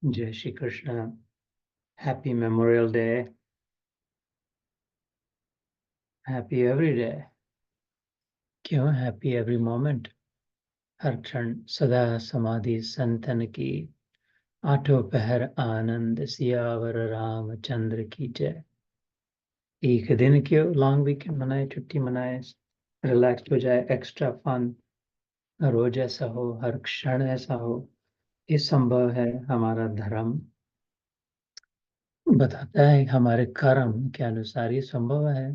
जय Shri Krishna. Happy memorial day. Happy every day. क्यों happy every moment? हर क्षण सदा समाधि संतन की। आठों पहर आनंद सियावर रामचंद्र की जय। एक दिन क्यों लॉन्ग वीकेंड मनाए, छुट्टी मनाए, रिलैक्स हो जाए, एक्स्ट्रा फन। रोज ऐसा हो, हर क्षण ऐसा हो, ये संभव है। हमारा धर्म बताता है हमारे कर्म के अनुसार ये संभव है।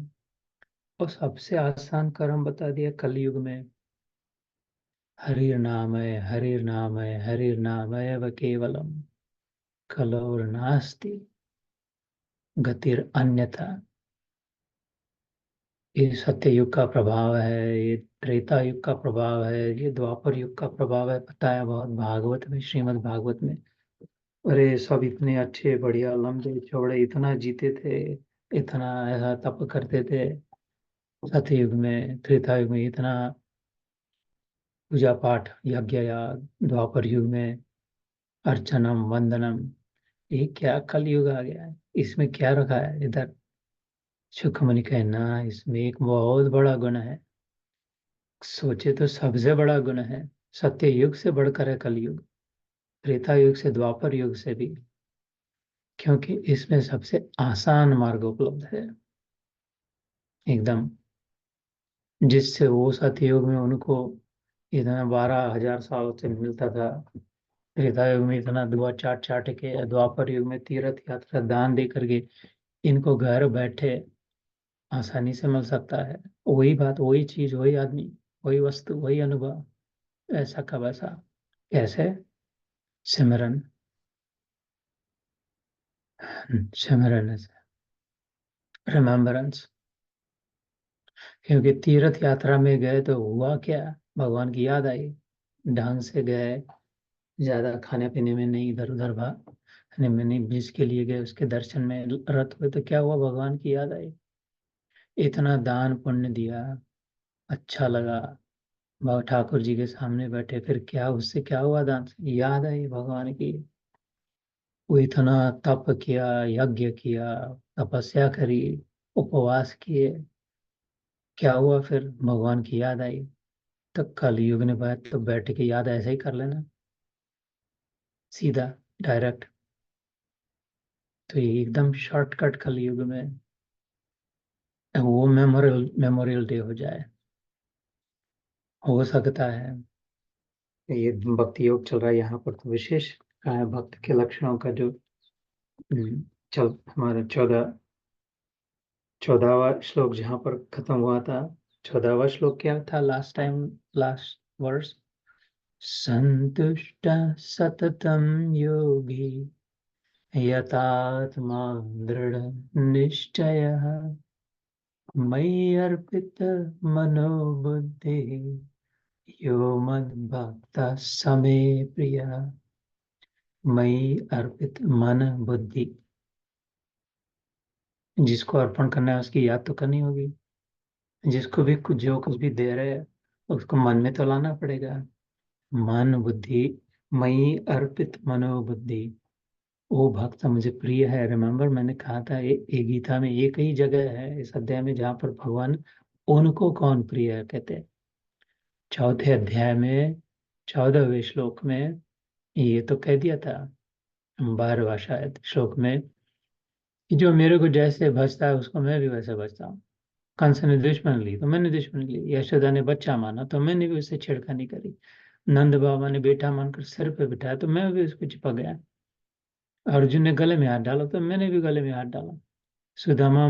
और सबसे आसान कर्म बता दिया कलयुग में। हरिर्नामय हरिर्नामय हरिर्नामय व केवलम कलौर नास्ति गतिर अन्यथा। ये सत्य युग का प्रभाव है, ये त्रेता युग का प्रभाव है, ये द्वापर युग का प्रभाव है। पता है बहुत भागवत में, श्रीमद् भागवत में। अरे सब इतने अच्छे बढ़िया लंबे चौड़े इतना जीते थे, इतना ऐसा तप करते थे। सत्य युग में, त्रेता युग में इतना पूजा पाठ यज्ञ याग, द्वापर युग में अर्चनम वंदनम। ये क्या कलयुग आ गया है, इसमें क्या रखा है इधर? सुखमणि कहना इसमें एक बहुत बड़ा गुण है। सोचे तो सबसे बड़ा गुण है। सत्य युग से बढ़कर है कलयुग, त्रेता युग से, द्वापर युग से भी। क्योंकि इसमें सबसे आसान मार्ग उपलब्ध है एकदम। जिससे वो सत्य युग में उनको इतना 12,000 साल से मिलता था, त्रेता युग में इतना दुआ चाट चाट के, द्वापर युग में तीर्थ यात्रा दान दे करके इनको घर बैठे आसानी से मिल सकता है। वही बात, वही चीज, वही आदमी, वही वस्तु, वही अनुभव, ऐसा का वैसा। कैसे? सिमरन। सिमरन रिमेम्बरेंस। क्योंकि तीर्थ यात्रा में गए तो हुआ क्या? भगवान की याद आई। ढंग से गए, ज्यादा खाने पीने में नहीं, इधर उधर खाने में नहीं, बीच के लिए गए, उसके दर्शन में रत हुए तो क्या हुआ? भगवान की याद आई। इतना दान पुण्य दिया, अच्छा लगा। बाबा ठाकुर जी के सामने बैठे, फिर क्या उससे क्या हुआ? दान से याद आई भगवान की। वो इतना तप किया, यज्ञ किया, तपस्या करी, उपवास किए, क्या हुआ? फिर भगवान की याद आई। तो कलयुग ने बात तो बैठ के याद ऐसे ही कर लेना, सीधा, डायरेक्ट। तो ये एकदम शॉर्टकट कलयुग में वो मेमोरियल डे हो जाए, हो सकता है। ये भक्ति योग चल रहा है यहाँ पर, तो विशेष कहा है भक्त के लक्षणों का जो चल हमारा 14वां श्लोक जहाँ पर खत्म हुआ था। 14वां श्लोक क्या था लास्ट टाइम? लास्ट वर्स, संतुष्ट सततम योगी यतात्मा दृढ़ निश्चयः मयि अर्पित मनोबुद्धि यो मद्भक्तः स मे प्रियः। मयि अर्पित मन बुद्धि, जिसको अर्पण करना है उसकी याद तो करनी होगी। जिसको भी कुछ, जो कुछ भी दे रहे हैं उसको मन में तो लाना पड़ेगा। मन बुद्धि, मयि अर्पित मनोबुद्धि, वो भक्त मुझे प्रिय है। रिमेम्बर मैंने कहा था ये गीता में एक ही जगह है इस अध्याय में जहाँ पर भगवान उनको कौन प्रिय है कहते हैं। चौथे अध्याय में 14वें श्लोक में ये तो कह दिया था, 12वां शायद श्लोक में, कि जो मेरे को जैसे भजता है उसको मैं भी वैसे भजता हूँ। कंस ने दुश्मन ली तो मैंने दुश्मन ली, यशोदा ने बच्चा माना तो मैंने भी उससे छेड़खानी करी, नंद बाबा ने बेटा मानकर सिर पे बिठाया तो मैं भी उसको चिपक गया, अर्जुन ने गले में हाथ डाला तो मैंने भी गले में हाथ डाला, सुदामा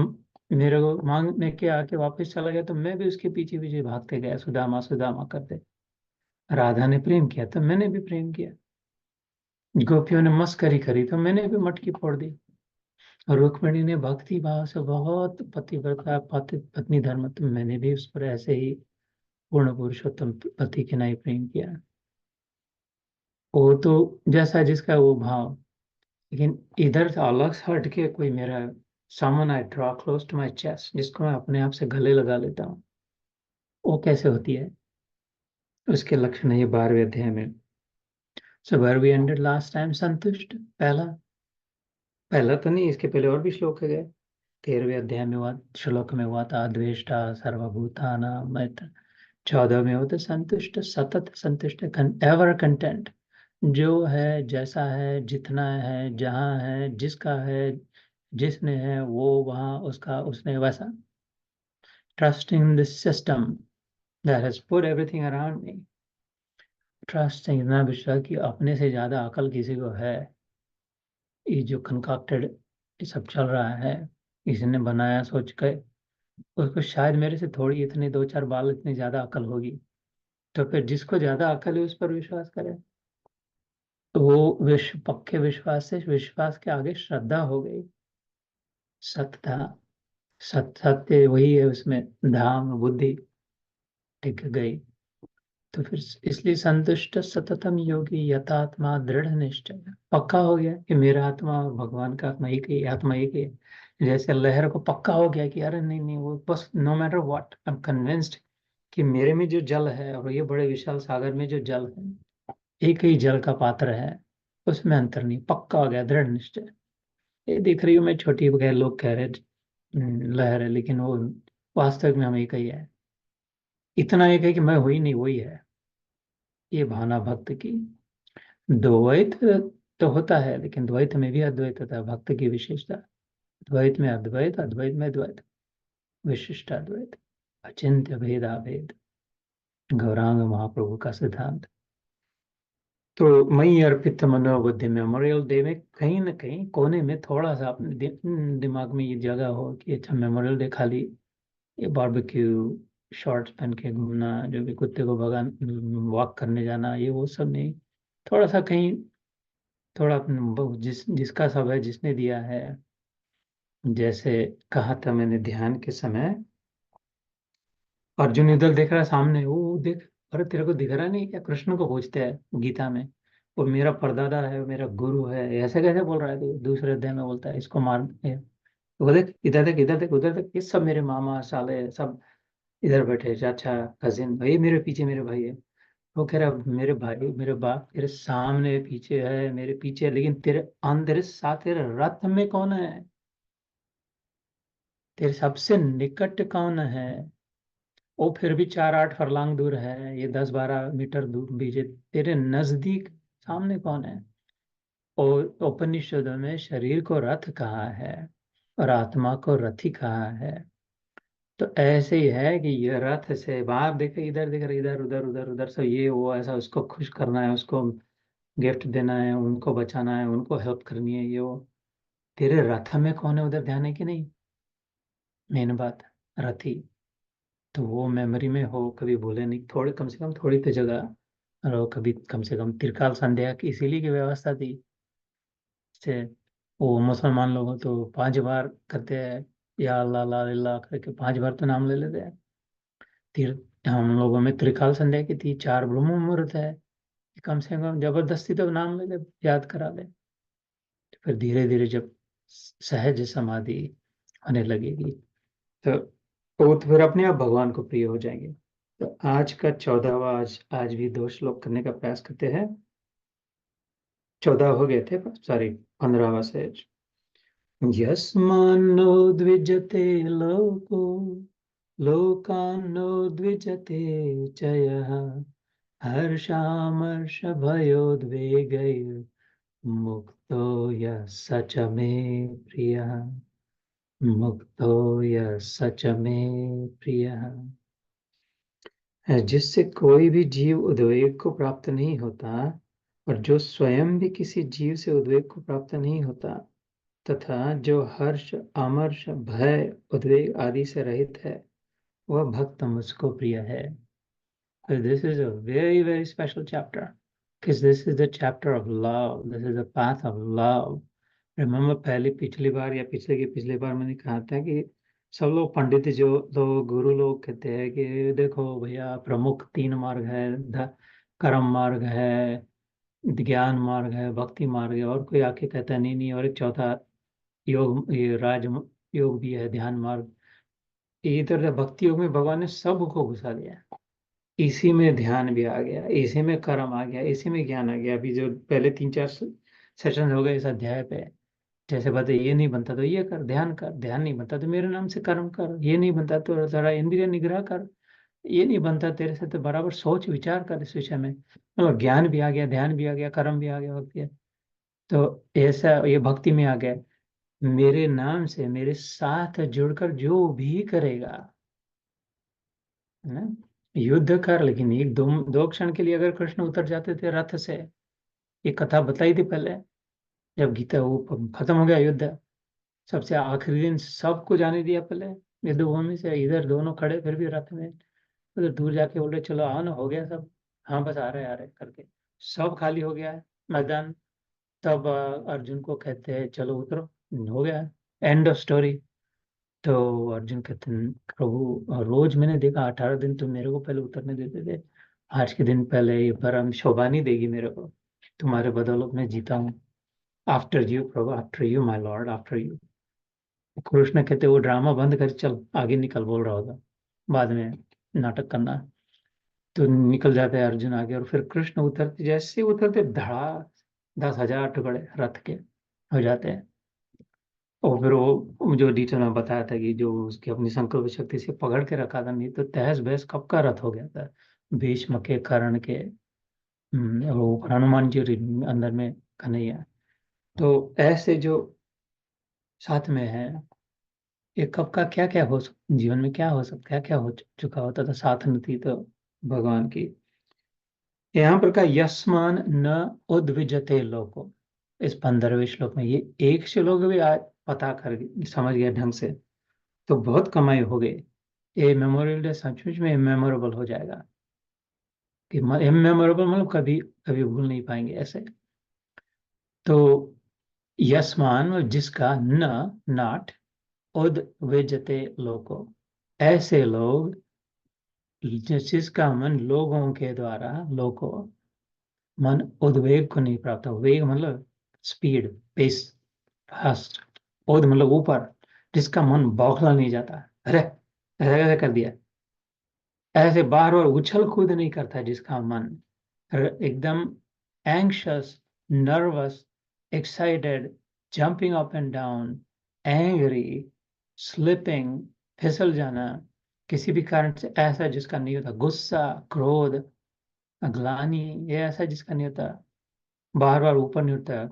मेरे को मांगने के आके वापस चला गया तो मैं भी उसके पीछे पीछे भागते गया, सुदामा सुदामा करते। राधा ने प्रेम किया तो मैंने भी प्रेम किया, गोपियों ने मस्करी करी तो मैंने भी मटकी फोड़ दी। और रुक्मिणी ने भक्ति भाव से बहुत पतिव्रता पत्नी धर्म, तो मैंने भी उस पर ऐसे ही पूर्ण पुरुषोत्तम पति के नाई प्रेम किया। वो तो जैसा जिसका वो भाव। लेकिन इधर से अलग से हट के कोई मेरा someone I draw close to my chest, जिसको मैं अपने आप से गले लगा लेता हूँ, वो कैसे होती है? उसके लक्षण है ये 12वें अध्याय में। So where we ended last time, संतुष्ट पहला पहला तो नहीं, इसके पहले और भी श्लोक है। 13वें अध्याय में हुआ, श्लोक में हुआ था द्वेष्टा सर्वभूतानां मैत्र। 14 में होता संतुष्ट, सतत संतुष्ट, एवर कंटेंट, जो है, जैसा है, जितना है, जहाँ है, जिसका है, जिसने है वो वहाँ उसका उसने वैसा। Trusting this system that has put everything around me. Trusting, इतना विश्वास कि अपने से ज्यादा अकल किसी को है। ये जो कंकाक्टेड सब चल रहा है, इसने बनाया सोच के, उसको शायद मेरे से थोड़ी इतनी 2-4 बाल इतनी ज्यादा अकल होगी। तो फिर जिसको ज्यादा अकल है उस पर विश्वास करे। तो वो पक्के विश्वास से विश्वास के आगे श्रद्धा हो गई। सत्ता, सत्य वही है, उसमें धाम बुद्धि टिक गई। तो फिर इसलिए संतुष्ट सततम योगी यथात्मा दृढ़ निश्चय, पक्का हो गया कि मेरा आत्मा और भगवान का आत्मा एक ही, आत्मा एक ही है। जैसे लहर को पक्का हो गया कि अरे नहीं नहीं, वो बस no matter what I am convinced कि मेरे में जो जल है और ये बड़े विशाल सागर में जो जल है, एक ही जल का पात्र है, उसमें अंतर नहीं, पक्का हो गया, दृढ़ निश्चय। ये दिख रही हूँ मैं छोटी बगैर, लोग कह रहे लहर है, लेकिन वो वास्तविक में हम एक ही है। इतना एक है कि मैं हुई नहीं, वही है। ये भावना भक्त की। द्वैत तो होता है, लेकिन द्वैत में भी अद्वैत होता है, भक्त की विशेषता। द्वैत में अद्वैत, अद्वैत में द्वैत, विशिष्ट अद्वैत, अचिंत्य भेदा भेद, गौरांग महाप्रभु का सिद्धांत। तो मई अर्पित मनोबुद्धि, मेमोरियल डे में कहीं ना कहीं कोने में थोड़ा सा अपने दिमाग में ये जगह हो कि अच्छा मेमोरियल डे खाली ये बारबेक्यू, शॉर्ट्स पहन के घूमना, जो भी कुत्ते को भगान, वॉक करने जाना, ये वो सब नहीं। थोड़ा सा कहीं, थोड़ा जिसका सब है, जिसने दिया है। जैसे कहा था मैंने ध्यान के समय, अर्जुन इधर देख रहा है सामने, वो देख, अरे तेरे को दिख रहा नहीं क्या? कृष्ण को पूछते हैं गीता में। वो मेरा परदादा है, मेरा गुरु है, ऐसे कैसे बोल रहा है? तो दूसरे अध्याय में बोलता है इसको मार दे। तो वो देख, इधर देख, इधर देख, उधर देख, ये सब मेरे मामा साले सब इधर बैठे, चाचा, कजिन, भाई मेरे पीछे मेरे भाई है। वो कह रहा मेरे भाई, मेरे बाप तेरे सामने पीछे है, मेरे पीछे है, लेकिन तेरे अंदर साथ तेरे रथ में कौन है? तेरे सबसे निकट कौन है? वो फिर भी 4-8 फरलांग दूर है, ये 10-12 मीटर दूर बीजे, तेरे नजदीक सामने कौन है? और उपनिषदों में शरीर को रथ कहा है और आत्मा को रथी कहा है। तो ऐसे ही है कि ये रथ से बाहर देखे, इधर देख रहे, इधर उधर उधर उधर से ये वो, ऐसा उसको खुश करना है, उसको गिफ्ट देना है, उनको बचाना है, उनको हेल्प करनी है, ये वो। तेरे रथ में कौन है उधर ध्यान है कि नहीं? मेन बात, रथी। तो वो मेमोरी में हो, कभी भूले नहीं, थोड़े कम से कम थोड़ी तो जगह रहो, कभी कम से कम त्रिकाल संध्या की इसीलिए की व्यवस्था थी। जैसे वो मुसलमान लोग हो तो 5 बार करते हैं, या अल्लाह ला इल्ला करके 5 बार तो नाम ले लेते हैं। हम लोगों में त्रिकाल संध्या की थी, 4 ब्रह्म मुहूर्त है, कम से कम जबरदस्ती तो नाम ले ले, याद करा ले। तो फिर धीरे धीरे जब सहज समाधि होने लगेगी, तो वो तो फिर अपने आप भगवान को प्रिय हो जाएंगे। तो आज का 14वां, आज भी 2 श्लोक करने का प्रयास करते हैं। 14 हो गए थे, सॉरी, 15वां से। यस्मान्नो द्विजते लोको लोकान्नो द्विजते च यः हर्षामर्षभयोद्वेगैर् मुक्तो यः स च मे प्रियः, मुक्तो यः स च मे प्रियः। जिससे कोई भी जीव उद्वेग को प्राप्त नहीं होता, और जो स्वयं भी किसी जीव से उद्वेग को प्राप्त नहीं होता, तथा जो हर्ष, अमर्ष, भय, उद्वेग आदि से रहित है, वह भक्त मुझको प्रिय है। So this is a very, very special chapter because this is the chapter of love. This is the path of love. Remember, पहली पिछली बार या पिछले की पिछली बार मैंने कहा था कि सब लोग पंडित जो लोग, गुरु लोग कहते हैं कि देखो भैया, प्रमुख 3 मार्ग है, कर्म मार्ग है, ज्ञान मार्ग है, भक्ति मार्ग है, और कोई आके कहता है नहीं नहीं, और एक चौथा योग, ये राज योग भी है, ध्यान मार्ग। इधर भक्ति योग में भगवान ने सबको घुसा दिया है। इसी में ध्यान भी आ गया, इसी में कर्म आ गया, इसी में ज्ञान आ गया। अभी जो पहले 3-4 सेशन हो गए इस अध्याय पे, जैसे बात ये नहीं बनता तो ये कर, ध्यान कर, ध्यान नहीं बनता तो मेरे नाम से कर्म कर, ये नहीं बनता तो जरा इंद्रिय निग्रह कर, ये नहीं बनता तेरे से तो बराबर सोच विचार कर इस विषय में। मतलब ज्ञान भी आ गया, ध्यान भी आ गया, कर्म भी आ गया, भक्ति है। तो ऐसा ये भक्ति में आ गया। मेरे नाम से मेरे साथ जुड़कर जो भी करेगा, है ना, युद्ध कर। लेकिन एक दो दो क्षण के लिए अगर कृष्ण उतर जाते थे रथ से, ये कथा बताई थी पहले, जब गीता वो खत्म हो गया युद्ध, सबसे आखिरी दिन सबको जाने दिया पहले युद्ध भूमि से, इधर दोनों खड़े फिर भी रथ में, उधर दूर जाके बोल रहे चलो आओ ना, हो गया सब, हाँ बस आ रहे करके, सब खाली हो गया है मैदान। तब अर्जुन को कहते हैं चलो उतरो, हो गया, एंड ऑफ स्टोरी। तो अर्जुन कहते हैं प्रभु रोज मैंने देखा 18 दिन तुम मेरे को पहले उतरने देते थे, आज के दिन पहले ये परम शोभा नहीं देगी मेरे को, तुम्हारे बदौलत मैं जीता हूँ। After you Prabhu, after you my Lord, after you. Krishna कहते वो ड्रामा बंद कर, चल आगे निकल, बोल रहा होता बाद में नाटक करना। तो निकल जाते हैं अर्जुन आगे, और फिर कृष्ण उतरते, जैसे ही उतरते धड़ा 10,000 टुकड़े रथ के हो जाते हैं। और फिर वो जो डिटेल में बताया था कि जो उसकी अपनी संकल्प शक्ति से पकड़ के रखा था, नहीं तो तहस बहस कब का रथ हो गया था भीष्म के, कर्ण के, वो हनुमान जी अंदर में कन्हैया। तो ऐसे जो साथ में है, ये कब का क्या क्या हो जीवन में क्या हो सकता, क्या क्या हो चुका होता था साथ में थी तो भगवान की। यहाँ पर का यस्मान न उद्विजते लोको, इस 15वें श्लोक में ये एक श्लोक भी आज पता कर समझ गया ढंग से तो बहुत कमाई हो गई। ये मेमोरियल डे सचमुच में मेमोरेबल हो जाएगा, कि मेमोरेबल मतलब कभी कभी भूल नहीं पाएंगे ऐसे। तो यस्मान मतलब जिसका, न नॉट, उद्विजते लोको ऐसे लोग, जिसका मन लोगों के द्वारा, लोगों, मन उद्वेग को नहीं प्राप्त हो, वेग मतलब स्पीड, पेस, फास्ट, उद मतलब ऊपर, जिसका मन बौखला नहीं जाता, अरे ऐसा कैसे कर दिया, ऐसे बार बार उछल कूद नहीं करता जिसका मन एकदम anxious, nervous, excited, jumping up and down, angry, slipping, फिसल जाना किसी भी कारण से, ऐसा जिसका नहीं होता, गुस्सा, क्रोध, ग्लानि, ये ऐसा जिसका नहीं होता, बार बार ऊपर नहीं उठता,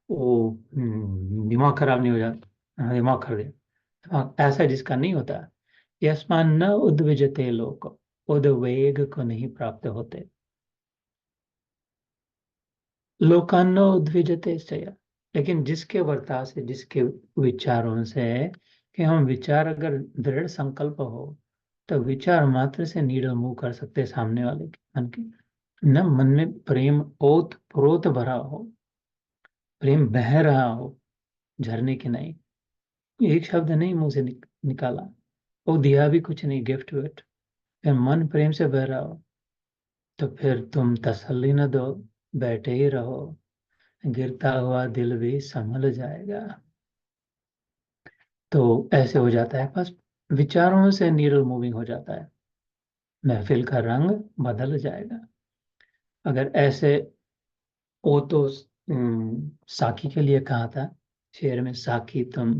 वो दिमाग खराब नहीं हो जाता, हाँ, दिमाग खराब दिया, दिमाग ऐसा जिसका नहीं होता, यस्मान न उद्विजते लोक, उद्वेग को नहीं प्राप्त होते, लोकान्न उद्विजते से। लेकिन जिसके वर्ताव से, जिसके विचारों से, कि हम विचार अगर दृढ़ संकल्प हो तो विचार मात्र से नीडल मूव कर सकते हैं सामने वाले के मन के। न मन में प्रेम ओत प्रोत भरा हो, प्रेम बह रहा हो झरने की नहीं, एक शब्द नहीं मुंह से निकाला, वो दिया भी कुछ नहीं गिफ्ट विफ्ट, फिर मन प्रेम से बह रहा हो, तो फिर तुम तसल्ली न दो, बैठे ही रहो, गिरता हुआ दिल भी संभल जाएगा। तो ऐसे हो जाता है, बस विचारों से नीडल मूविंग हो जाता है, महफिल का रंग बदल जाएगा। अगर ऐसे, वो तो साकी के लिए कहा था शेर में, साकी तुम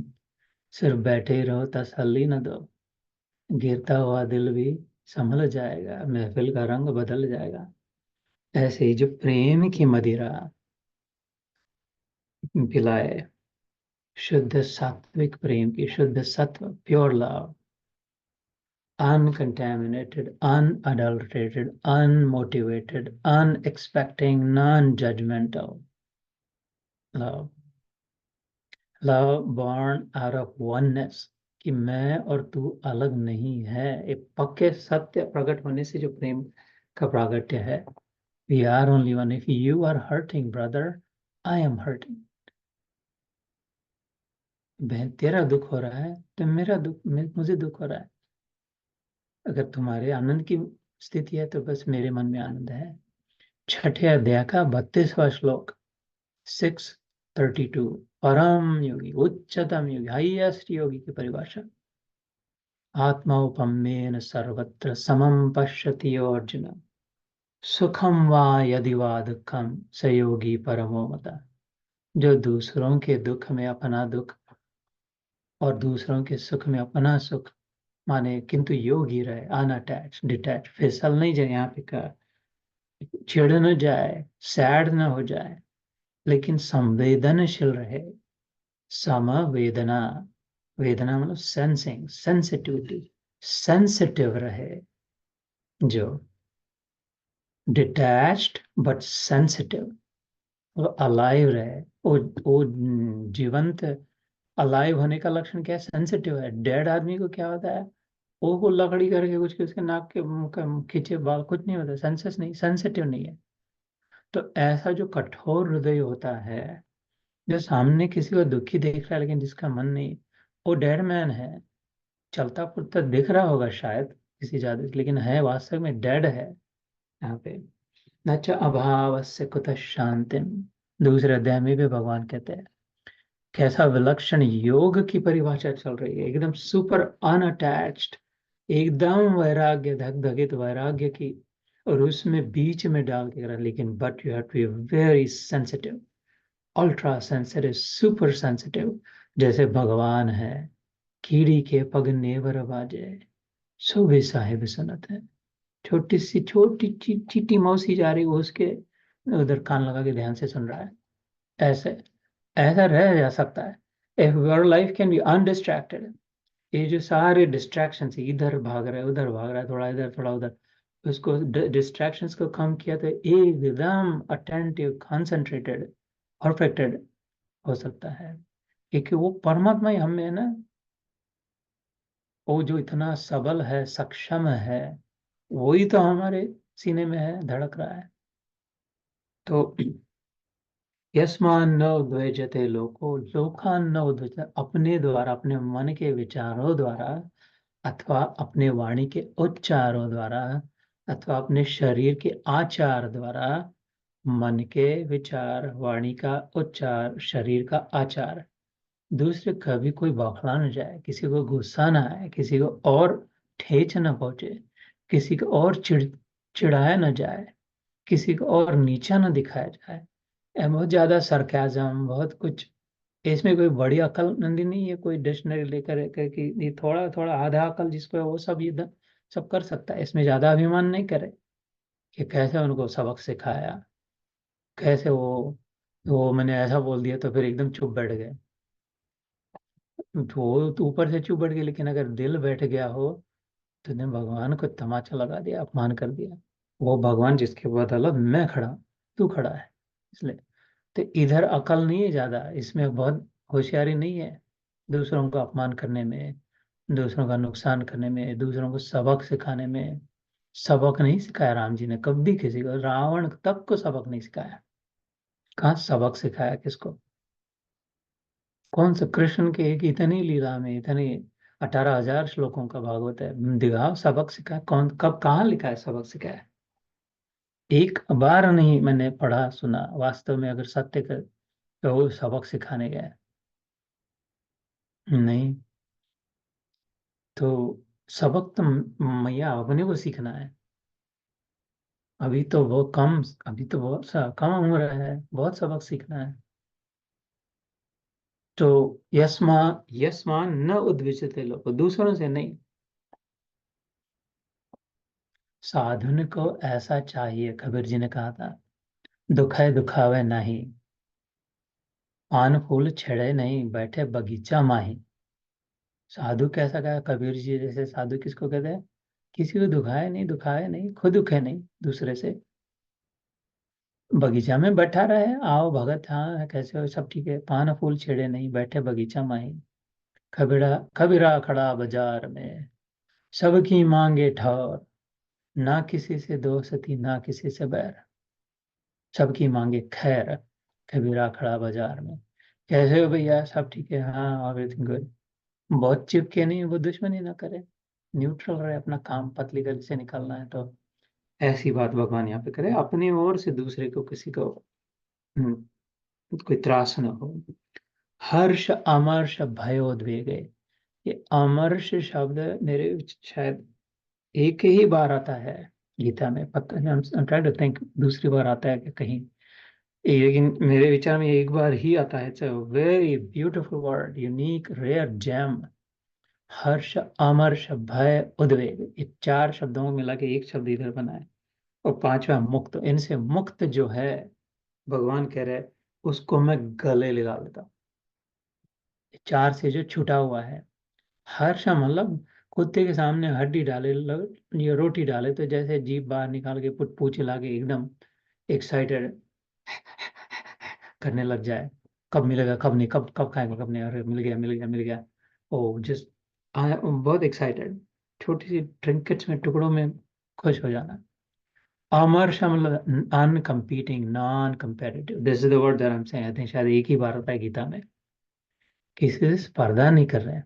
सिर्फ बैठे ही रहो, तसल्ली न दो, गिरता हुआ दिल भी संभल जाएगा, महफिल का रंग बदल जाएगा। ऐसे ही जो प्रेम की मदिरा पिलाए, शुद्ध सात्विक प्रेम की, शुद्ध सत्व, pure love, uncontaminated, unadulterated, unmotivated, unexpecting, non-judgmental love, love born out of oneness, कि मैं और तू अलग नहीं है, एक पक्के सत्य प्रकट होने से जो प्रेम का प्रागट्य है। We are only one. If you are hurting, brother, I am hurting. बहन तेरा दुख हो रहा है तो मेरा दुख, मुझे दुख हो रहा है। अगर तुम्हारे आनंद की स्थिति है तो बस मेरे मन में आनंद है। छठे अध्याय का 32वां श्लोक, 632, परम योगी, उच्चतम योगी, हाईएस्ट योगी की परिभाषा, आत्मौपम्येन सर्वत्र समम पश्यति अर्जुन। सुखम वा यदि वा दुखम स योगी परमो मता। जो दूसरों के दुख में अपना दुख और दूसरों के सुख में अपना सुख माने, किंतु योगी रहे, अनअटैच, डिटैच, फिसल नहीं जाए, यहाँ पे का चिढ़ न जाए, सैड न हो जाए, लेकिन संवेदनशील रहे। समवेदना, वेदना मतलब सेंसिंग, सेंसिटिविटी, सेंसिटिव रहे। जो डिटैच्ड बट सेंसिटिव, वो अलाइव रहे। वो जीवंत, अलाइव होने का लक्षण क्या है? सेंसिटिव है। डेड आदमी को क्या होता है? वो लकड़ी करके कुछ उसके नाक के मुंह के खींचे बाल, कुछ नहीं होता, सेंसेस नहीं, सेंसिटिव नहीं है। तो ऐसा जो कठोर हृदय होता है, जो सामने किसी को दुखी देख रहा है लेकिन जिसका मन नहीं, वो डेड मैन है। चलता फिरता दिख रहा होगा शायद किसी ज्यादा, लेकिन है वास्तव में डेड है। यहाँ पे न च अभाव से कुतः शांति, दूसरे अध्याय में भी भगवान कहते हैं कैसा विलक्षण योग की परिभाषा चल रही है, एकदम सुपर अनअटैच्ड, एकदम वैराग्य, धक धकित वैराग्य की, और उसमें बीच में डाल के रहा, लेकिन but you have to be very sensitive, ultra sensitive, super sensitive, जैसे भगवान है। कीड़ी के पग नेवर बाजे, सो वे साहिब सुनत है। छोटी सी छोटी चीटी मौसी जा रही, वो उसके उधर कान लगा के ध्यान से सुन रहा है। ऐसे ऐसा रह जा सकता है if your life can be undistracted. ये जो सारे डिस्ट्रैक्शन, इधर भाग रहा है, उधर भाग रहा है, थोड़ा इधर थोड़ा उधर, उसको डिस्ट्रैक्शंस को कम किया तो एकदम अटेंटिव, कंसंट्रेटेड, परफेक्टेड हो सकता है। क्योंकि वो परमात्मा ही हम में है ना। वो जो इतना सबल है, सक्षम है, वही तो हमारे सीने में है, धड़क रहा है। तो यस्मान न उद्वेजते लोको लोकान न उद्वेजते, अपने द्वारा, अपने मन के विचारों द्वारा, अथवा अपने वाणी के उच्चारों द्वारा, अथवा अपने शरीर के आचार द्वारा, मन के विचार, वाणी का उच्चार, शरीर का आचार, दूसरे कभी कोई बौखला न जाए, किसी को गुस्सा ना आए, किसी को और ठेच न पहुंचे, किसी को और चिढ़ाया न जाए, किसी को और नीचा न दिखाया जाए। बहुत ज्यादा सरकाजम, बहुत कुछ, इसमें कोई बड़ी अकल नंदी नहीं है, कोई डिक्शनरी लेकर कि ये थोड़ा थोड़ा आधा अकल जिसको है वो सब ये सब कर सकता है। इसमें ज्यादा अभिमान नहीं करे कि कैसे उनको सबक सिखाया, कैसे वो मैंने ऐसा बोल दिया तो फिर एकदम चुप बैठ गए। तो वो तो ऊपर से चुप बैठ गए, लेकिन अगर दिल बैठ गया हो तो ने भगवान को तमाचा लगा दिया, अपमान कर दिया। वो भगवान जिसके बदौलत मैं खड़ा, तू खड़ा है, इसलिए। तो इधर अकल नहीं है ज्यादा, इसमें बहुत होशियारी नहीं है दूसरों को अपमान करने में, दूसरों का नुकसान करने में, दूसरों को सबक सिखाने में। सबक नहीं सिखाया राम जी ने कभी किसी को, रावण तक को सबक नहीं सिखाया। कहाँ सबक सिखाया किसको? कौन सा कृष्ण के एक इतनी लीला में, इतनी 18,000 श्लोकों का भागवत है, दिखाओ सबक सिखाया कौन, कब, कहाँ लिखा है सबक सिखाया? एक बार नहीं मैंने पढ़ा सुना वास्तव में, अगर सत्य कर तो वो सबक सिखाने गए नहीं। तो सबक तो मैया अपने को सीखना है। अभी तो वो कम, अभी तो बहुत सा कम उम्र है, बहुत सबक सीखना है। तो यस्मा यस्मान न उद्विचते लोग, दूसरों से नहीं। साधुन को ऐसा चाहिए, कबीर जी ने कहा था, दुखाए दुखावे नहीं, पान फूल छेड़े नहीं, बैठे बगीचा माही। साधु कैसा कहा कबीर जी? जैसे साधु किसको कहते हैं? किसी को दुखाए नहीं, दुखाए नहीं, खुद दुखे नहीं दूसरे से, बगीचा में बैठा रहे, आओ भगत, हाँ कैसे हो, सब ठीक है, पान फूल छेड़े नहीं, बैठे बगीचा माही। कबीरा कबीरा खड़ा बाजार में, सबकी मांगे ठौर, ना किसी से दोस्ती ना किसी से बैर, सबकी मांगे खैर, कबीरा खड़ा बाजार में। कैसे हो भैया, सब ठीक है, हाँ एवरीथिंग गुड। बहुत चिपके नहीं, वो दुश्मनी ना करे, न्यूट्रल रहे, अपना काम पतली गली से निकलना है तो ऐसी बात भगवान यहाँ पे करे, अपनी ओर से दूसरे को, किसी को कोई त्रास ना हो। हर्ष अमर्ष भयोद्वेगे, ये अमर्ष शब्द मेरे शायद एक ही बार आता है। गीता में पता नहीं, ट्राई टू थिंक दूसरी बार आता है कि कहीं, लेकिन मेरे विचार में एक बार ही आता है। It's a very beautiful word, unique, rare gem. हर्ष, अमर्ष, भय, उद्वेग, ये चार शब्दों को मिला के एक शब्द इधर बना है। और पांचवा मुक्त, इनसे मुक्त जो है, भगवान कह रहे हैं, उसको मैं गले लगा लेता हूँ। चार से जो छूटा हुआ है, हर्ष मतलब कुत्ते के सामने हड्डी डाले, ये रोटी डाले तो जैसे जीभ बाहर निकाल के पुट पूछ ला के एकदम एक्साइटेड करने लग जाए, कब मिलेगा, कब नहीं, कब कब खाएंगे, कब नहीं, अरे मिल गया मिल गया मिल गया। ओ जस्ट बहुत एक्साइटेड, छोटी सी ट्रिंकेट्स में, टुकड़ों में खुश हो जाना। अमर्ष मतलब uncompeting, non competitive, this is the word that I am saying. I think शायद एक ही बार होता है गीता में। किसी से स्पर्धा नहीं कर रहे हैं,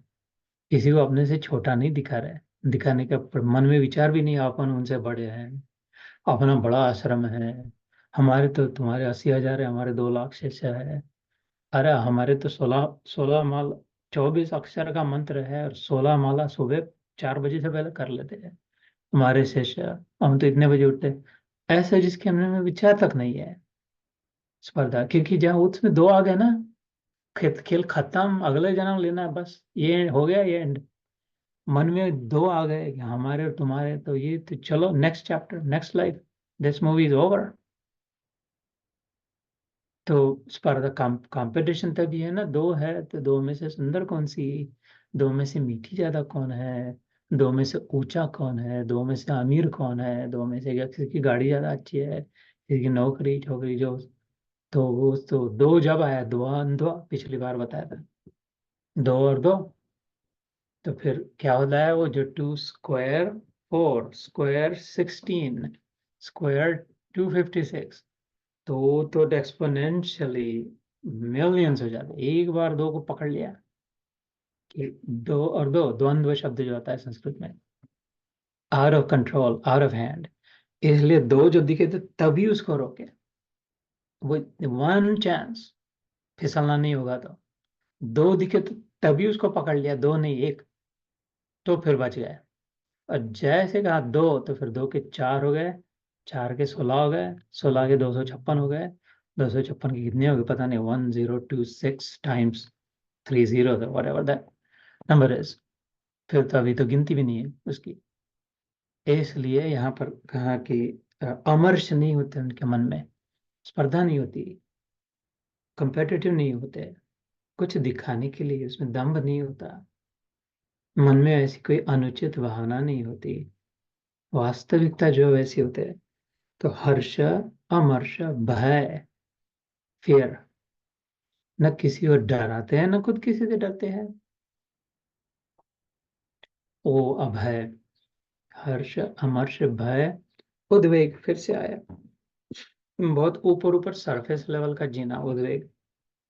किसी को अपने से छोटा नहीं दिखा रहे हैं, दिखाने का मन में विचार भी नहीं अपन उनसे बड़े हैं, अपना बड़ा आश्रम है, हमारे तो तुम्हारे 80,000 है, हमारे 2 लाख शिष्य है। अरे हमारे तो 16 16 माल 24 अक्षर का मंत्र है, और 16 माला सुबह 4 बजे से पहले कर लेते हैं हमारे शिष्य। हम तो इतने बजे उठते हैं। ऐसा जिसके हमने में विचार तक नहीं है स्पर्धा, क्योंकि जहाँ उसमें दो आ गए ना, खेल खेल खत्म, अगले जन्म लेना है बस, ये हो गया ये एंड। मन में दो आ गए कि हमारे और तुम्हारे, तो ये तो चलो next chapter, next life, this movie is over. तो स्पर्धा कंपटीशन तभी है ना, दो है तो दो में से सुंदर कौन सी, दो में से मीठी ज्यादा कौन है, दो में से ऊंचा कौन है, दो में से अमीर कौन है, दो में से किसी की गाड़ी ज्यादा अच्छी है, किसी की नौकरी छोकरी जो। तो वो तो दो जब आया, द्वंद्व पिछली बार बताया था, दो और दो, तो फिर क्या होता है वो जो 2 स्क्वायर 4 स्क्वायर 16 स्क्वायर 256, तो एक्सपोनेंशियली मिलियंस हो जाते, एक बार दो को पकड़ लिया कि दो और दो, द्वंद्व शब्द जो आता है संस्कृत में, out of control, out of hand. इसलिए दो जो दिखे तो तभी उसको रोके, वो वन चांस, फिसलना नहीं होगा तो। दो दिखे तो तभी उसको पकड़ लिया, दो नहीं एक, तो फिर बच गए। और जैसे कहा दो, तो फिर दो के चार हो गए, चार के 16 हो गए, 16 के 256 हो गए, 256 के कितने हो गए पता नहीं, 1026 times 30, what ever that number is. फिर तो अभी तो गिनती भी नहीं है उसकी। इसलिए यहाँ पर कहा कि अमर्ष नहीं होते उनके मन में, स्पर्धा नहीं होती, कंपेटिटिव नहीं होते, कुछ दिखाने के लिए उसमें दम्भ नहीं होता, मन में ऐसी कोई अनुचित भावना नहीं होती, वास्तविकता जो वैसी होते हैं। तो हर्ष, अमर्ष, भय, फियर, न किसी को डराते हैं न खुद किसी से डरते हैं। ओ अभय, हर्ष, अमर्ष, भय, उद्वेग फिर से आया, बहुत ऊपर ऊपर सरफेस लेवल का जीना, उद्वेग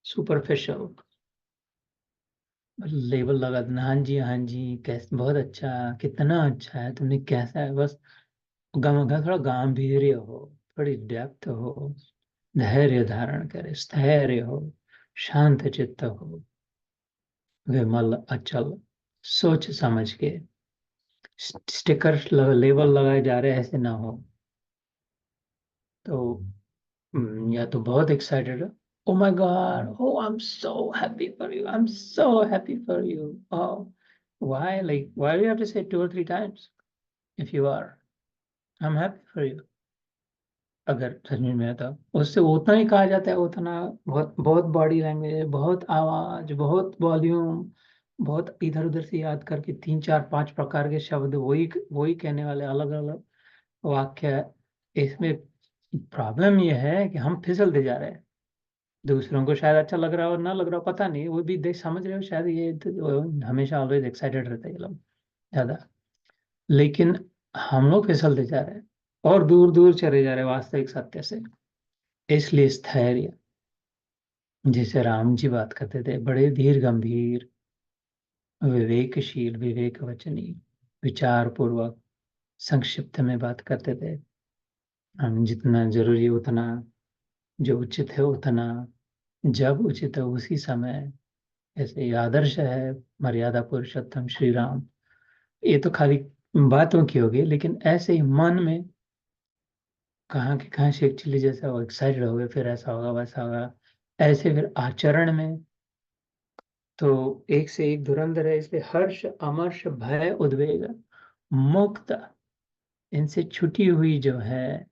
सुपरफिशियल लेवल लगा देना, हाँ जी हाँ जी, कैसे, बहुत अच्छा, कितना अच्छा है तुमने, कैसा है, बस थोड़ा गांभीर्य हो, थोड़ी डेप्थ हो, धैर्य धारण करे, स्थैर्य हो, शांत चित्त हो, विमल अचल, सोच समझ के, स्टिकर लेबल लगाए जा रहे हैं ऐसे ना हो। तो या तो बहुत excited, oh my God, oh I am so happy for you, I am so happy for you, why, like why do you have to say 2 or 3 times if you are, I am happy for you. अगर सच में है तो उससे उतना ही कहा जाता है, उतना, बहुत बहुत बॉडी लैंग्वेज, बहुत आवाज, बहुत वॉल्यूम, बहुत इधर उधर से याद करके 3 4 5 प्रकार के शब्द, वही वही कहने वाले, अलग अलग वाक्य है। इसमें प्रॉब्लम यह है कि हम फिसलते जा रहे हैं, दूसरों को शायद अच्छा लग रहा हो, ना लग रहा हो पता नहीं, वो भी देख समझ रहे हो शायद, ये तो हमेशा ऑलवेज एक्साइटेड रहते हैं ये लोग ज्यादा, लेकिन हम लोग फिसलते जा रहे हैं और दूर दूर चले जा रहे हैं वास्तविक सत्य से। इसलिए स्थैर्य, जिसे राम जी बात करते थे, बड़े धीर गंभीर, विवेकशील, विवेक वचनी, विचार पूर्वक, संक्षिप्त में बात करते थे। हम जितना जरूरी उतना, जो उचित है उतना, जब उचित है उसी समय, ऐसे ही आदर्श है मर्यादा पुरुषोत्तम श्री राम। ये तो खाली बातों की होगी, लेकिन ऐसे ही मन में कहाँ के कहाँ शेख चिल्ली जैसा हो, एक्साइटेड हो गए, फिर ऐसा होगा वैसा होगा, ऐसे फिर आचरण में तो एक से एक धुरंधर है। इसलिए हर्ष अमर्ष भय उद्वेग मुक्त, इनसे छुटी हुई जो है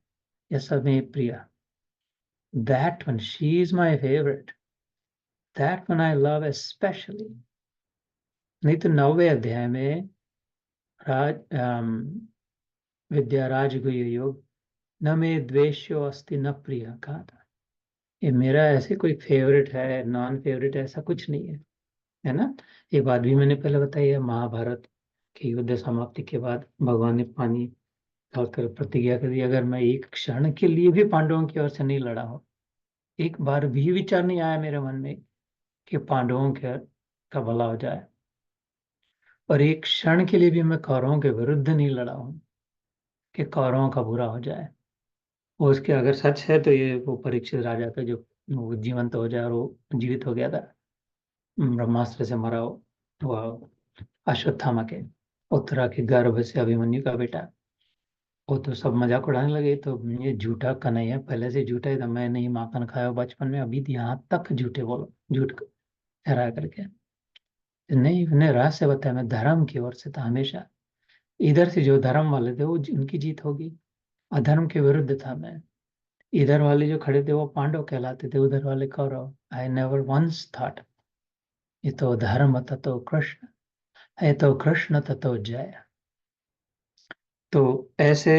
यह में प्रिया, that one she is my favourite, that one I love specially. नहीं तो 9वें अध्याय में विद्या राजगुह योग, न मे द्वेष्यो अस्ति न प्रिय कहा था। ये मेरा ऐसे कोई फेवरेट है नॉन फेवरेट ऐसा कुछ नहीं है ना। एक बात भी मैंने पहले बताई है, महाभारत के युद्ध समाप्ति के बाद भगवान ने पानी डालकर प्रतिज्ञा कर दी, अगर मैं एक क्षण के लिए भी पांडवों की ओर से नहीं लड़ा हूं, एक बार भी विचार नहीं आया मेरे मन में कि पांडवों के का भला हो जाए, और एक क्षण के लिए भी मैं कौरवों के विरुद्ध नहीं लड़ा हूं कि कौरवों का बुरा हो जाए। वो उसके अगर सच है तो ये वो परीक्षित राजा का जो वो जीवंत हो जाए और वो जीवित हो गया था ब्रह्मास्त्र से मरा हुआ अश्वत्थामा के उत्तरा के गर्भ से अभिमन्यु का बेटा, वो तो सब मजाक उड़ाने लगे। तो ये झूठा कन्हैया पहले से झूठा ही था, मैं नहीं माखन खाया बचपन में, अभी यहाँ तक झूठे बोलो, झूठ ठहरा करके नहीं। उन्हें रहस्य बताया, मैं धर्म की ओर से था हमेशा, इधर से जो धर्म वाले थे वो उनकी जीत होगी, अधर्म के विरुद्ध था मैं। इधर वाले जो खड़े थे वो पांडव कहलाते थे, उधर वाले Kaurava. I never once thought ये तो धर्म ततो कृष्ण है, तो कृष्ण ततो जय। तो ऐसे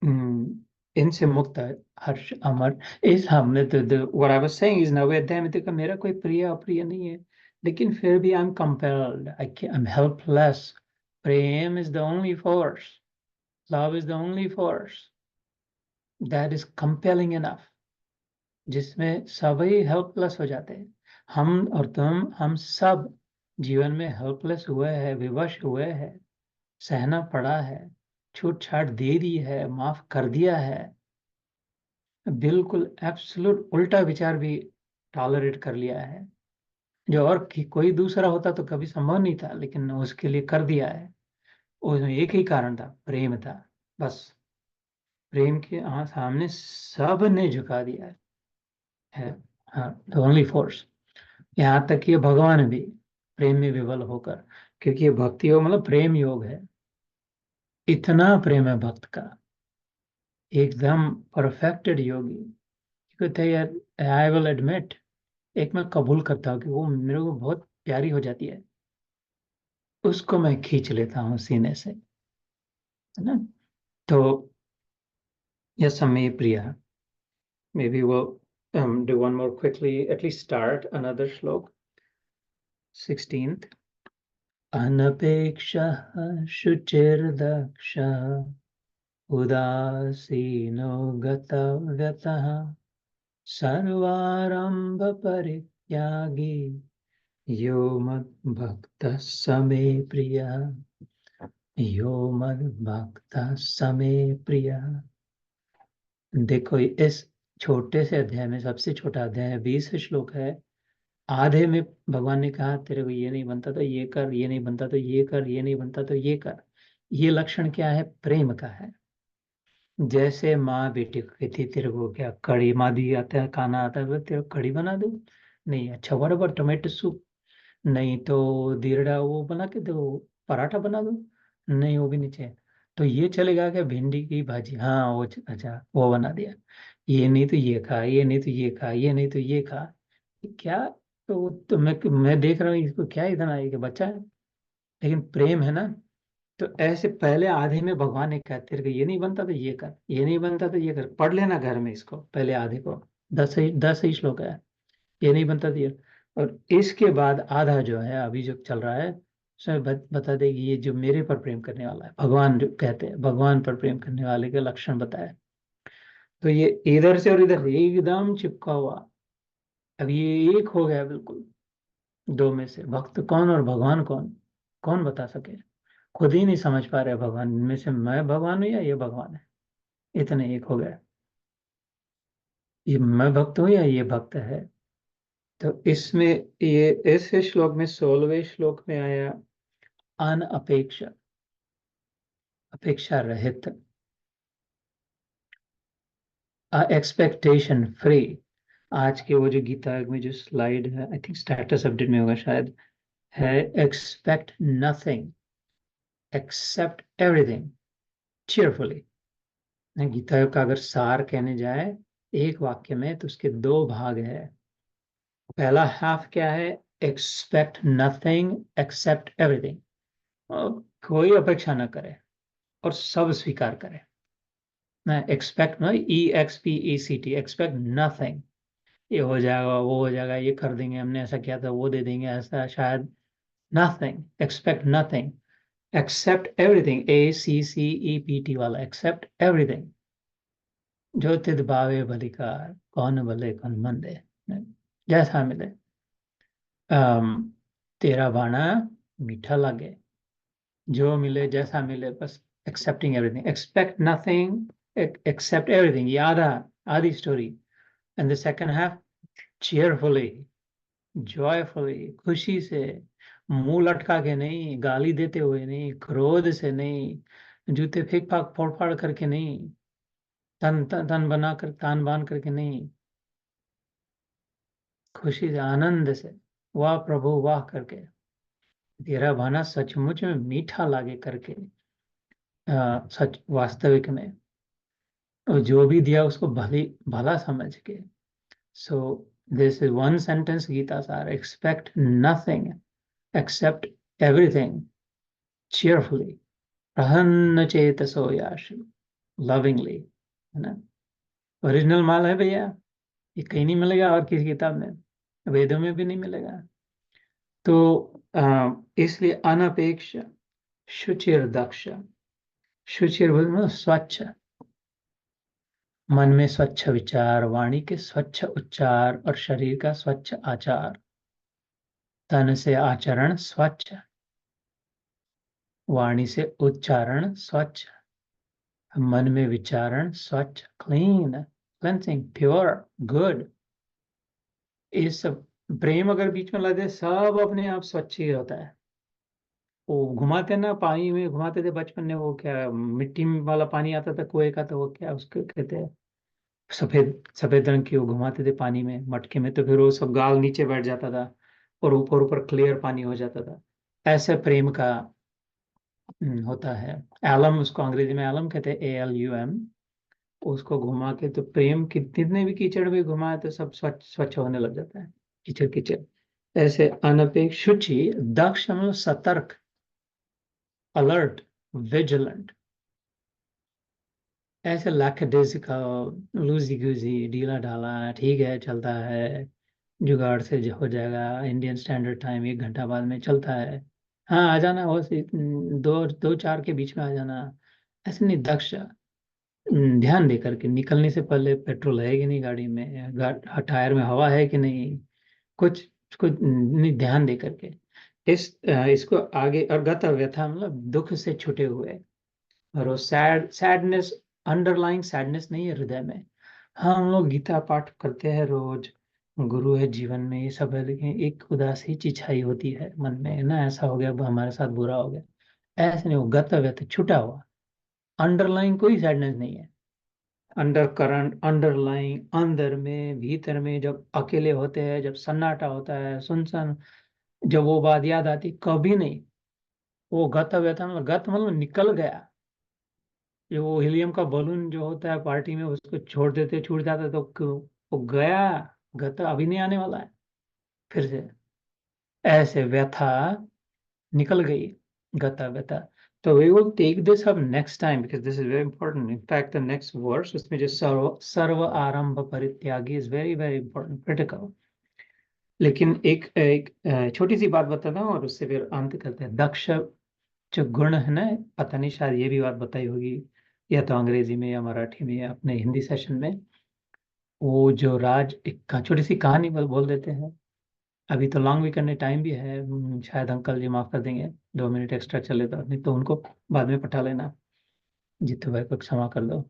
इनसे मुक्त है हर्ष अमर। इस हमने तो what I was saying is नवे अध्याय में देखा मेरा कोई प्रिय अप्रिय नहीं है, लेकिन फिर भी I am compelled, I am helpless. Prem is the only force, love is the only force that is compelling enough, जिसमें सभी हेल्पलेस हो जाते हैं। हम और तुम हम सब जीवन में हेल्पलेस हुए हैं, विवश हुए हैं, सहना पड़ा है, छूट छाट दे दी है, माफ कर दिया है, बिल्कुल एब्सोल्यूट उल्टा विचार भी टॉलरेट कर लिया है, जो और कोई दूसरा होता तो कभी संभव नहीं था, लेकिन उसके लिए कर दिया है। उसमें एक ही कारण था, प्रेम था बस। प्रेम के सामने सब ने झुका दिया है। हाँ, द ओनली फोर्स। यहाँ तक कि ये भगवान भी प्रेम में विवल होकर, क्योंकि ये भक्ति योग मतलब प्रेम योग है, इतना प्रेम है भक्त का, एकदम परफेक्टेड योगी। कहते हैं यार, आई विल एडमिट, एक मैं कबूल करता हूँ कि वो मेरे को बहुत प्यारी हो जाती है, उसको मैं खींच लेता हूँ सीने से, है ना। तो यह समय प्रिया, maybe we'll do one more quickly, at least start another श्लोक 16th। अनपेक्षः शुचिर्दक्षः उदासीनो गतव्यतः सर्वारंभ परित्यागी यो मद्भक्तः स मे प्रियः, यो मद्भक्तः स मे प्रियः। देखो इस छोटे से अध्याय में, सबसे छोटा अध्याय है, 20 श्लोक है, आधे में भगवान ने कहा तेरे को ये नहीं बनता तो ये कर, ये नहीं बनता तो ये कर, ये नहीं बनता तो ये कर। ये लक्षण क्या है? प्रेम का है। जैसे माँ बेटी को कहती है तेरे को क्या कड़ी, मादी आता है खाना आता है, बोले, तेरे को कड़ी बना दूँ? नहीं, अच्छा बराबर टोमेटो सूप। नहीं तो दीरड़ा वो बना के दो, पराठा बना दो? नहीं, वो भी नहीं चाहिए। तो ये चलेगा क्या? भिंडी की भाजी, हाँ वो अच्छा वो बना दिया। ये नहीं तो ये खा, ये नहीं तो ये खा, ये नहीं तो ये खा। क्या? तो मैं देख रहा हूँ इसको, क्या इतना है कि बच्चा है, लेकिन प्रेम है ना। तो ऐसे पहले आधे में भगवान ने कहा तेरे को ये नहीं बनता तो ये कर, ये नहीं बनता तो ये कर, पढ़ लेना घर में इसको, पहले आधे को। 10 ही श्लोक है, ये नहीं बनता तो ये। और इसके बाद आधा जो है अभी जो चल रहा है, उसमें बता देगी ये जो मेरे पर प्रेम करने वाला है, भगवान जो कहते हैं भगवान पर प्रेम करने वाले के लक्षण बताए। तो ये इधर से और इधर से एकदम चिपका हुआ, अब ये एक हो गया बिल्कुल। दो में से भक्त कौन और भगवान कौन, कौन बता सके? खुद ही नहीं समझ पा रहे भगवान, इनमें से मैं भगवान हूँ या ये भगवान है। इतने एक हो गए, ये मैं भक्त हूँ या ये भक्त है। तो इसमें ये इस श्लोक में 16वें श्लोक में आया अनअपेक्ष, अपेक्षा रहित। Expectation free. आज के वो जो गीता में जो स्लाइड है, आई थिंक स्टेटस अपडेट में होगा शायद, है expect nothing except everything cheerfully। Gita का अगर सार कहने जाए एक वाक्य में तो उसके दो भाग है। पहला हाफ क्या है? Expect nothing except everything. कोई अपेक्षा न करे और सब स्वीकार करे। मैं एक्सपेक्ट ना, EXPECT, एक्सपेक्ट नथिंग। ये हो जाएगा, वो हो जाएगा, ये कर देंगे, हमने ऐसा किया था, वो दे देंगे, ऐसा शायद। Nothing, expect nothing except everything, ACCEPT वाला, एक्सेप्ट एवरीथिंग। जो तिद भावे भलिकार, कौन भले कौन मंदे। जैसा मिले। अम, तेरा भाना मीठा लगे, जो मिले जैसा मिले, बस accepting everything, expect nothing except everything. ये आधी story. And the second half, cheerfully, joyfully, खुशी से, मुंह लटका के नहीं, गाली देते हुए नहीं, क्रोध से नहीं, जूते फेंक फाक फोड़ फाड़ करके नहीं, तन तन तन बना कर तान बान करके नहीं, खुशी से, आनंद से, वाह प्रभु वाह करके, तेरा भाना सचमुच में मीठा लागे करके, सच वास्तविक में, और जो भी दिया उसको भली भला समझ के। So this is one sentence Gita सार, expect nothing except everything cheerfully, प्रसन्न चेतसो याशु, लविंगली, है ना। ओरिजिनल माल है भैया, ये कहीं नहीं मिलेगा और किसी किताब में, वेदों में भी नहीं मिलेगा। तो इसलिए अनपेक्ष, शुचिर दक्ष। शुचिर मतलब स्वच्छ, मन में स्वच्छ विचार, वाणी के स्वच्छ उच्चार और शरीर का स्वच्छ आचार। तन से आचरण स्वच्छ, वाणी से उच्चारण स्वच्छ, मन में विचारण स्वच्छ, क्लीन, क्लेंसिंग, प्योर, गुड। ये सब प्रेम अगर बीच में लगे, सब अपने आप स्वच्छ ही होता है। वो घुमाते ना, पानी में घुमाते थे बचपन में, वो क्या मिट्टी में वाला पानी आता था कुएं का, तो वो क्या उसको कहते हैं, सफेद सफेद रंग की, वो घुमाते थे पानी में मटके में, तो फिर वो सब गाल नीचे बैठ जाता था और ऊपर ऊपर क्लियर पानी हो जाता था। ऐसे प्रेम का होता है। एलम, उसको अंग्रेजी में एलम कहते हैं, ALUM। उसको घुमा के तो प्रेम कितने भी कीचड़ में घुमाए तो सब स्वच्छ स्वच्छ होने लग जाता है, कीचड़ कीचड़। ऐसे अनपेक्ष, शुचि, दक्ष मतलब सतर्क, अलर्ट, विजिलेंट। ऐसे लाख डेज का, लूजी गुजी, ढीला ढाला, ठीक है चलता है, जुगाड़ से जो हो जाएगा, इंडियन स्टैंडर्ड टाइम 1 घंटा बाद में चलता है, हाँ आ जाना, वो दो दो चार के बीच में आ जाना। ऐसे नहीं, दक्ष, ध्यान दे करके निकलने से पहले पेट्रोल है कि नहीं गाड़ी में, टायर में हवा है कि नहीं, कुछ कुछ नहीं, ध्यान दे करके। इसको आगे, और गतव्य व्यथा मतलब दुख से छुटे हुए। और वो सैडनेस, अंडरलाइंग सैडनेस नहीं है हृदय में। हाँ, हम लोग गीता पाठ करते हैं रोज, गुरु है जीवन में, ये सब है, लेकिन एक उदासी चिछाई होती है मन में ना, ऐसा हो गया, हमारे साथ बुरा हो गया। ऐसे नहीं, वो गतव्य तो छुटा हुआ, अंडरलाइंग कोई सैडनेस नहीं है। अंडर करंट, अंडरलाइंग, अंदर में, भीतर में, जब अकेले होते हैं, जब सन्नाटा होता है, सुनसान, जब वो बात याद आती, कभी नहीं। वो गतव्य था, मतलब गत मतलब निकल गया। ये वो हीलियम का बलून जो होता है पार्टी में, उसको छोड़ देते, छूट जाता है, तो वो गया, गत अभी नहीं आने वाला है फिर से। ऐसे व्यथा निकल गई, गता व्यथा। तो we will take this up next time, because this is very important. In fact the next verse, उसमें जो सर्व सर्व आरंभ परित्यागी is very very important, critical. लेकिन एक एक छोटी सी बात बताता हूँ और उससे फिर अंत करते हैं। दक्ष जो गुण है ना, पता नहीं शायद ये भी बात बताई होगी, या तो अंग्रेजी में या मराठी में या अपने हिंदी सेशन में। वो जो राज, एक छोटी सी कहानी बोल देते हैं। अभी तो लॉन्ग वीकेंड में टाइम भी है, शायद अंकल जी माफ कर देंगे, 2 मिनट एक्स्ट्रा चले तो, नहीं तो उनको बाद में पठा लेना। जीतू भाई को क्षमा कर दो।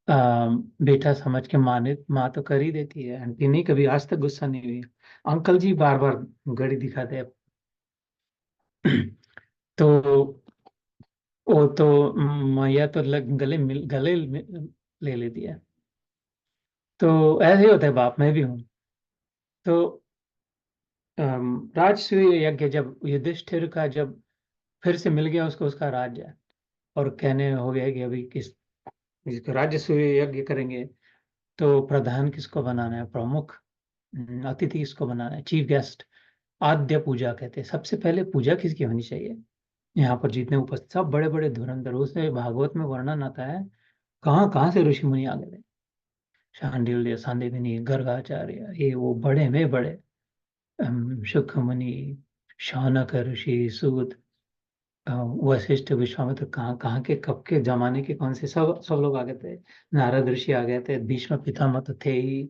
बेटा समझ के माँ तो कर ही देती है, आंटी नहीं, कभी आज तक गुस्सा नहीं हुई। अंकल जी बार बार गड़ी दिखाते हैं। तो वो तो मैया तो गले ले लेती है। तो ऐसे ही होता है, बाप मैं भी हूँ। तो राजसूय यज्ञ जब युधिष्ठिर का जब फिर से मिल गया उसको उसका राज्य, और कहने हो गया कि अभी इसको राजसूय यज्ञ करेंगे, तो प्रधान किसको बनाना है, प्रमुख अतिथि किसको बनाना है, चीफ गेस्ट। आद्य पूजा कहते हैं, सबसे पहले पूजा किसकी होनी चाहिए। यहाँ पर जितने उपस्थित सब बड़े बड़े धुरंधर, उसमें भागवत में वर्णन आता है कहाँ कहाँ से ऋषि मुनि आ गए थे। शांडिल्य, सांदीपनि, गर्गाचार्य, ये वो बड़े में बड़े, शुक मुनि, शौनक ऋषि, सूत, वशिष्ठ, विश्वामित्र, कहाँ कहाँ के कब के जमाने के कौन से, सब सब लोग आ गए थे। नारद ऋषि आ गए थे, भीष्म पितामह तो थे ही,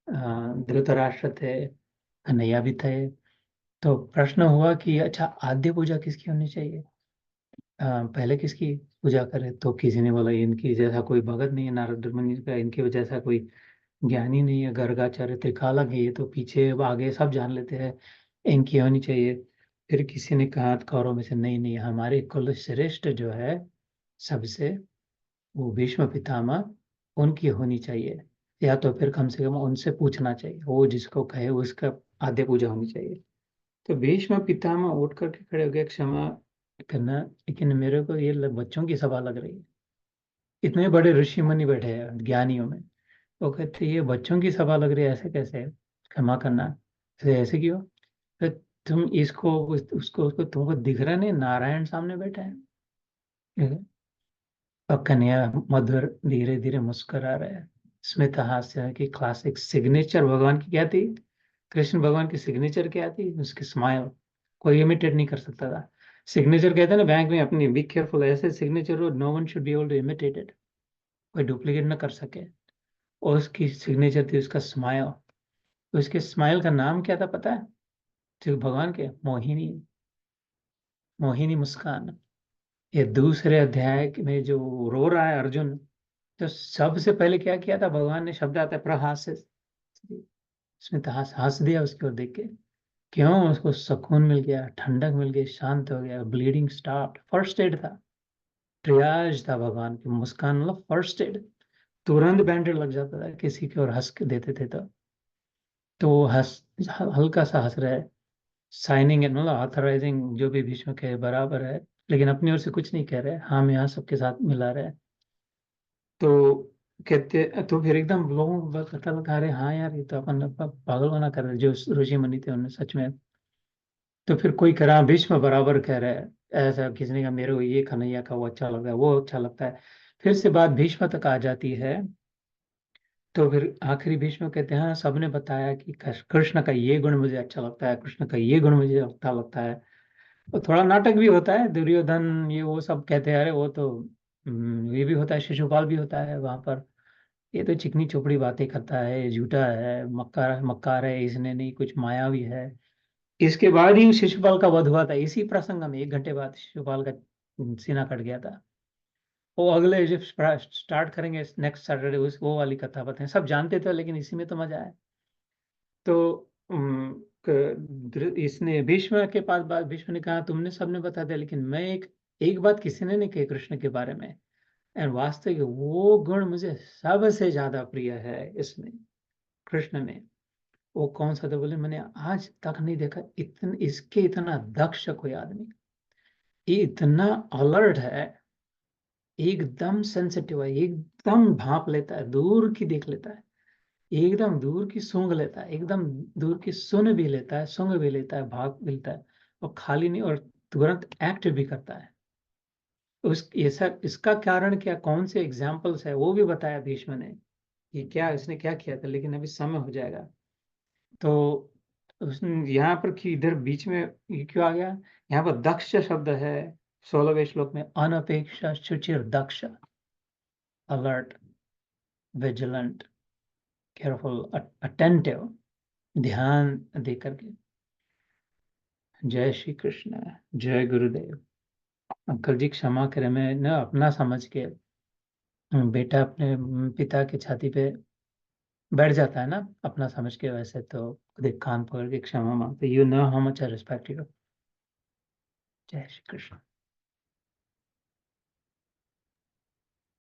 अ, धृतराष्ट्र थे, कन्हैया भी थे। तो प्रश्न हुआ कि अच्छा आद्य पूजा किसकी होनी चाहिए, पहले किसकी पूजा करें। तो किसी ने बोला इनकी जैसा कोई भगत नहीं है नारद मुनि का, इनके जैसा कोई ज्ञानी नहीं है, गर्गाचार्य त्रिकाला के, ये तो पीछे आगे सब जान लेते हैं, इनकी होनी चाहिए। फिर किसी ने कहा कौरव में से, नहीं नहीं, हमारे कुल श्रेष्ठ जो है सबसे, वो भीष्म पितामह, उनकी होनी चाहिए, या तो फिर कम से कम उनसे पूछना चाहिए, वो जिसको कहे उसका आद्य पूजा होनी चाहिए। तो भीष्म पितामह उठ करके खड़े हो गए, क्षमा करना, लेकिन मेरे को ये बच्चों की सभा लग रही है, इतने बड़े ऋषि मुनि बैठे हैं ज्ञानियों में, वो कहते ये बच्चों की सभा लग रही है, ऐसे कैसे, क्षमा करना, ऐसे क्यों। फिर तुम इसको उसको तुमको दिख रहा नहीं, नारायण सामने बैठा है। और कन्या मधुर धीरे धीरे मुस्कुरा रहे हैं, स्मित हास्य की क्लासिक सिग्नेचर भगवान की क्या थी, कृष्ण भगवान की सिग्नेचर क्या थी, उसकी स्माइल, कोई इमिटेट नहीं कर सकता था। सिग्नेचर कहते हैं ना बैंक में अपनी, बी केयरफुल, ऐसे सिग्नेचर हो no one should be able to imitate it, कोई डुप्लीकेट ना कर सके। और उसकी सिग्नेचर थी उसका स्माइल। तो उसके स्माइल का नाम क्या था पता है, शिव भगवान के, मोहिनी, मोहिनी मुस्कान। ये दूसरे अध्याय में जो रो रहा है अर्जुन, तो सबसे पहले क्या किया था भगवान ने, शब्द आता है प्रहास से, उसमें तो हंस हंस दिया उसकी ओर देख के, क्यों, उसको सुकून मिल गया, ठंडक मिल गई, शांत हो गया, ब्लीडिंग स्टॉप, फर्स्ट एड था, ट्रियाज था भगवान की मुस्कान, मतलब फर्स्ट एड, तुरंत बैंडेड लग जाता था किसी के और हंस के देते थे तो वो हंस, हल्का सा हंस रहा है, साइनिंग मतलब ऑथराइजिंग जो भी भीष्म के बराबर है, लेकिन अपनी ओर से कुछ नहीं कह रहे, हाँ मैं यहाँ सबके साथ मिला रहे। तो कहते, तो फिर एकदम लोगों को पता लगा, अरे हाँ यार ये तो अपन पागल बना कर रहे, जो ऋषि मुनि थे उन्होंने सच में। तो फिर कोई कह रहा भीष्म बराबर कह रहा है, ऐसा किसी ने कहा मेरे को ये कन्हैया का वो अच्छा लगता है, वो अच्छा लगता है। फिर से बात भीष्म तक आ जाती है, तो फिर आखिरी भीष्म कहते हैं हाँ सबने बताया कि कृष्ण का ये गुण मुझे अच्छा लगता है, कृष्ण का ये गुण मुझे अच्छा लगता है। तो थोड़ा नाटक भी होता है, दुर्योधन ये वो सब कहते हैं, अरे वो तो ये भी होता है, शिशुपाल भी होता है वहां पर, ये तो चिकनी चोपड़ी बातें करता है, झूठा है, मक्कार मक्कार है, इसने नहीं कुछ मायावी है। इसके बाद ही शिशुपाल का वध हुआ था, इसी प्रसंग में 1 घंटे बाद शिशुपाल का सीना कट गया था। वो अगले जब स्टार्ट करेंगे नेक्स्ट सैटरडे, उस वो वाली कथा बताएं, सब जानते थे लेकिन इसी में तो मजा है। तो इसने भीष्म के पास बात, भीष्म ने कहा तुमने सबने बता दिया, लेकिन मैं एक एक बात किसी ने नहीं कही कृष्ण के बारे में, एंड वास्तविक वो गुण मुझे सबसे ज्यादा प्रिय है इसमें, कृष्ण में। वो कौन सा था, बोले मैंने आज तक नहीं देखा इसके इतना दक्ष कोई आदमी, ये इतना अलर्ट है, एकदम सेंसिटिव है, एकदम भाप लेता है, दूर की देख लेता है, एकदम दूर की सूंघ लेता है, एकदम दूर की सुन भी लेता है, सूंघ भी लेता है, भाग भी लेता है, और खाली नहीं, और तुरंत एक्ट भी करता है। उस ऐसा इसका कारण क्या, कौन से एग्जाम्पल्स है वो भी बताया भीष्म ने, ये क्या इसने क्या किया था, लेकिन अभी समय हो जाएगा। तो उसने यहाँ पर कि इधर बीच में ये क्यों आ गया, यहाँ पर दक्ष शब्द है 16वें श्लोक में, अनपेक्षा शुचिर दक्ष, अलर्ट, विजिलेंट, केयरफुल, अटेंटिव, ध्यान दे करके। जय श्री कृष्ण, जय गुरुदेव। अंकल जी क्षमा करें, मैं ना अपना समझ के, बेटा अपने पिता की छाती पे बैठ जाता है ना अपना समझ के, वैसे तो खुद कान पकड़ के क्षमा मांगते, you know how much I respect you. जय श्री कृष्ण।